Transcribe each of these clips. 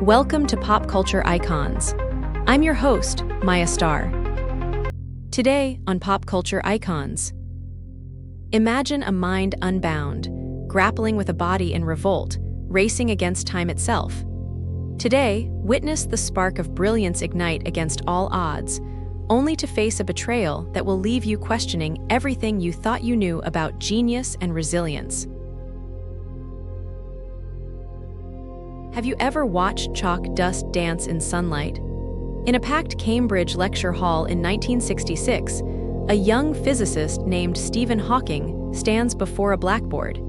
Welcome to Pop Culture Icons. I'm your host, Maya Starr. Today on Pop Culture Icons, imagine a mind unbound, grappling with a body in revolt, racing against time itself. Today, witness the spark of brilliance ignite against all odds, only to face a betrayal that will leave you questioning everything you thought you knew about genius and resilience. Have you ever watched chalk dust dance in sunlight? In a packed Cambridge lecture hall in 1966, a young physicist named Stephen Hawking stands before a blackboard,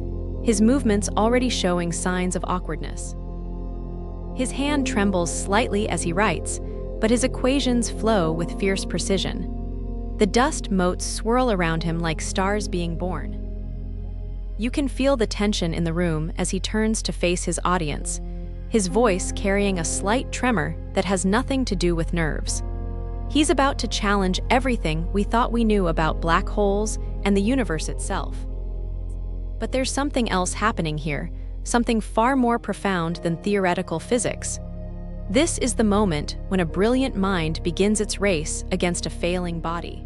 his movements already showing signs of awkwardness. His hand trembles slightly as he writes, but his equations flow with fierce precision. The dust motes swirl around him like stars being born. You can feel the tension in the room as he turns to face his audience, his voice carrying a slight tremor that has nothing to do with nerves. He's about to challenge everything we thought we knew about black holes and the universe itself. But there's something else happening here, something far more profound than theoretical physics. This is the moment when a brilliant mind begins its race against a failing body.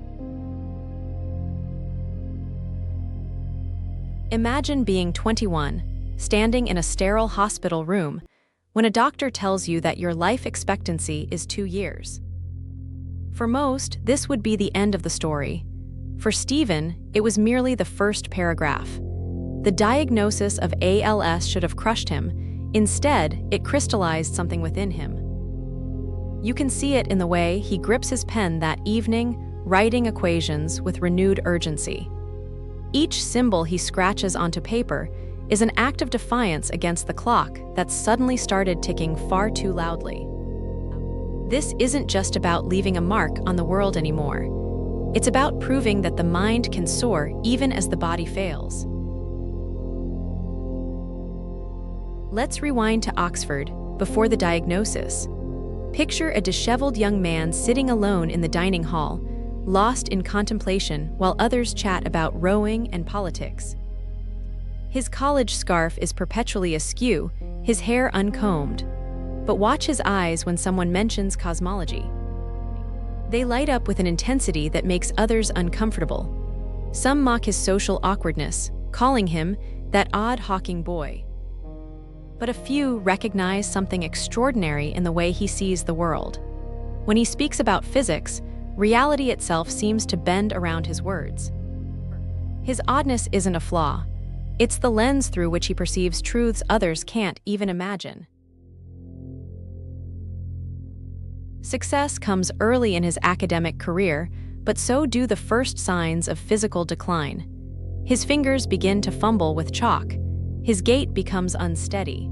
Imagine being 21, standing in a sterile hospital room, when a doctor tells you that your life expectancy is 2 years. For most, this would be the end of the story. For Stephen, it was merely the first paragraph. The diagnosis of ALS should have crushed him. Instead, it crystallized something within him. You can see it in the way he grips his pen that evening, writing equations with renewed urgency. Each symbol he scratches onto paper is an act of defiance against the clock that suddenly started ticking far too loudly. This isn't just about leaving a mark on the world anymore. It's about proving that the mind can soar even as the body fails. Let's rewind to Oxford, before the diagnosis. Picture a disheveled young man sitting alone in the dining hall, lost in contemplation while others chat about rowing and politics. His college scarf is perpetually askew, his hair uncombed. But watch his eyes when someone mentions cosmology. They light up with an intensity that makes others uncomfortable. Some mock his social awkwardness, calling him that odd Hawking boy. But a few recognize something extraordinary in the way he sees the world. When he speaks about physics, reality itself seems to bend around his words. His oddness isn't a flaw. It's the lens through which he perceives truths others can't even imagine. Success comes early in his academic career, but so do the first signs of physical decline. His fingers begin to fumble with chalk. His gait becomes unsteady.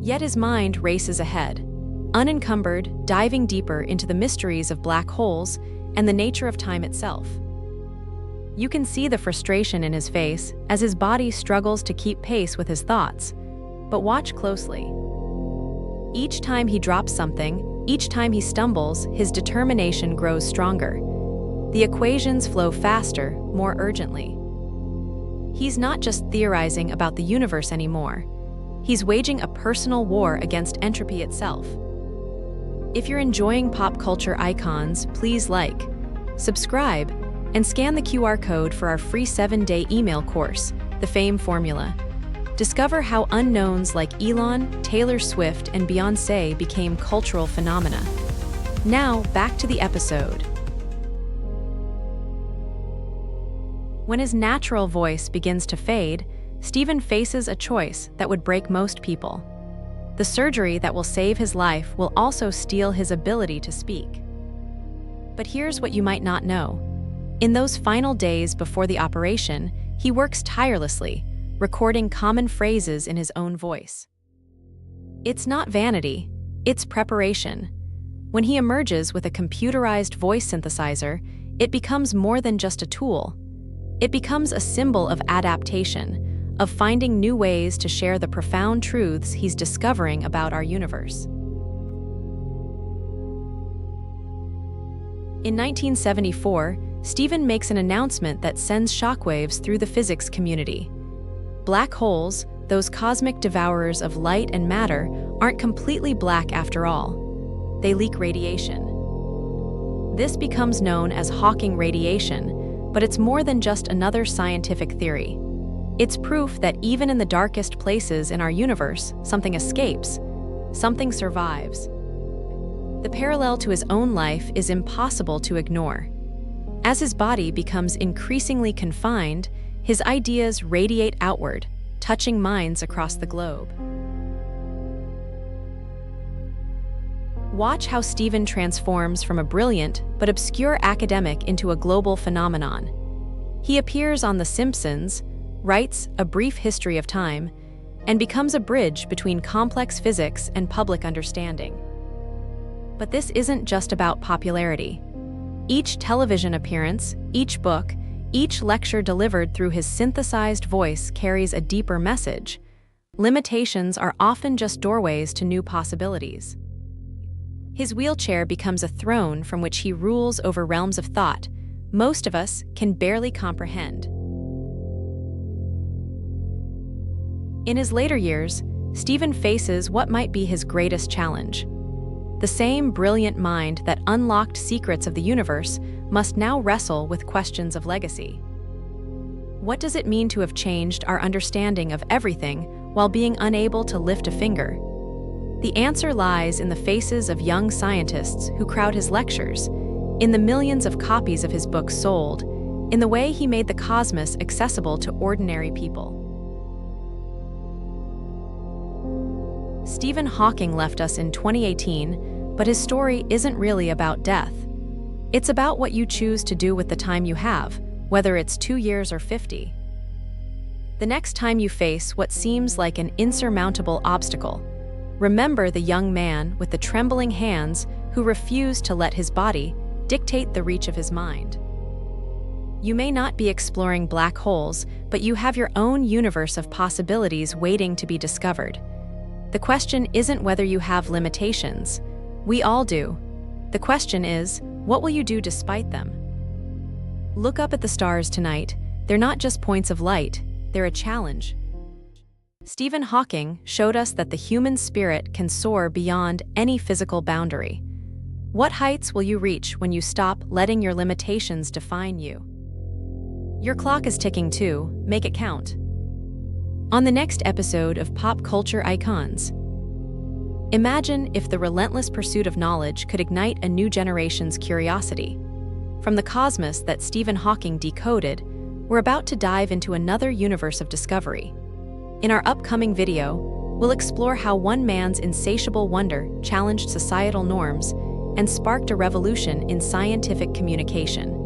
Yet his mind races ahead, unencumbered, diving deeper into the mysteries of black holes and the nature of time itself. You can see the frustration in his face as his body struggles to keep pace with his thoughts. But watch closely. Each time he drops something, each time he stumbles, his determination grows stronger. The equations flow faster, more urgently. He's not just theorizing about the universe anymore. He's waging a personal war against entropy itself. If you're enjoying pop culture icons, please like, subscribe, and scan the QR code for our free 7-day email course, The Fame Formula. Discover how unknowns like Elon, Taylor Swift, and Beyoncé became cultural phenomena. Now, back to the episode. When his natural voice begins to fade, Stephen faces a choice that would break most people. The surgery that will save his life will also steal his ability to speak. But here's what you might not know. In those final days before the operation, he works tirelessly, recording common phrases in his own voice. It's not vanity, it's preparation. When he emerges with a computerized voice synthesizer, it becomes more than just a tool. It becomes a symbol of adaptation, of finding new ways to share the profound truths he's discovering about our universe. In 1974, Stephen makes an announcement that sends shockwaves through the physics community. Black holes, those cosmic devourers of light and matter aren't completely black after all. They leak radiation. This becomes known as Hawking radiation, but it's more than just another scientific theory. It's proof that even in the darkest places in our universe, something escapes, something survives. The parallel to his own life is impossible to ignore. As his body becomes increasingly confined, his ideas radiate outward, touching minds across the globe. Watch how Stephen transforms from a brilliant but obscure academic into a global phenomenon. He appears on The Simpsons, writes A Brief History of Time, and becomes a bridge between complex physics and public understanding. But this isn't just about popularity. Each television appearance, each book, each lecture delivered through his synthesized voice carries a deeper message. Limitations are often just doorways to new possibilities. His wheelchair becomes a throne from which he rules over realms of thought most of us can barely comprehend. In his later years, Stephen faces what might be his greatest challenge. The same brilliant mind that unlocked secrets of the universe must now wrestle with questions of legacy. What does it mean to have changed our understanding of everything while being unable to lift a finger? The answer lies in the faces of young scientists who crowd his lectures, in the millions of copies of his books sold, in the way he made the cosmos accessible to ordinary people. Stephen Hawking left us in 2018, but his story isn't really about death. It's about what you choose to do with the time you have, whether it's 2 years or 50. The next time you face what seems like an insurmountable obstacle, remember the young man with the trembling hands who refused to let his body dictate the reach of his mind. You may not be exploring black holes, but you have your own universe of possibilities waiting to be discovered. The question isn't whether you have limitations. We all do. The question is, what will you do despite them? Look up at the stars tonight. They're not just points of light, they're a challenge. Stephen Hawking showed us that the human spirit can soar beyond any physical boundary. What heights will you reach when you stop letting your limitations define you? Your clock is ticking too, make it count. On the next episode of Pop Culture Icons, imagine if the relentless pursuit of knowledge could ignite a new generation's curiosity. From the cosmos that Stephen Hawking decoded, we're about to dive into another universe of discovery. In our upcoming video, we'll explore how one man's insatiable wonder challenged societal norms and sparked a revolution in scientific communication.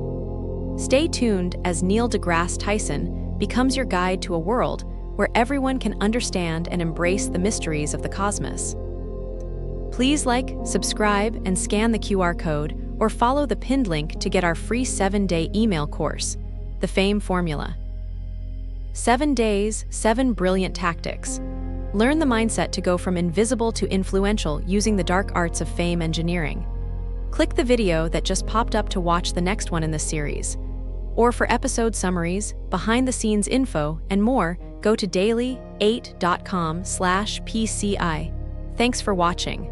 Stay tuned as Neil deGrasse Tyson becomes your guide to a world where everyone can understand and embrace the mysteries of the cosmos. Please like, subscribe, and scan the QR code or follow the pinned link to get our free 7-day email course, The Fame Formula. 7 days, 7 brilliant tactics. Learn the mindset to go from invisible to influential using the dark arts of fame engineering. Click the video that just popped up to watch the next one in this series. Or for episode summaries, behind-the-scenes info, and more, go to daily8.com/PCI. Thanks for watching.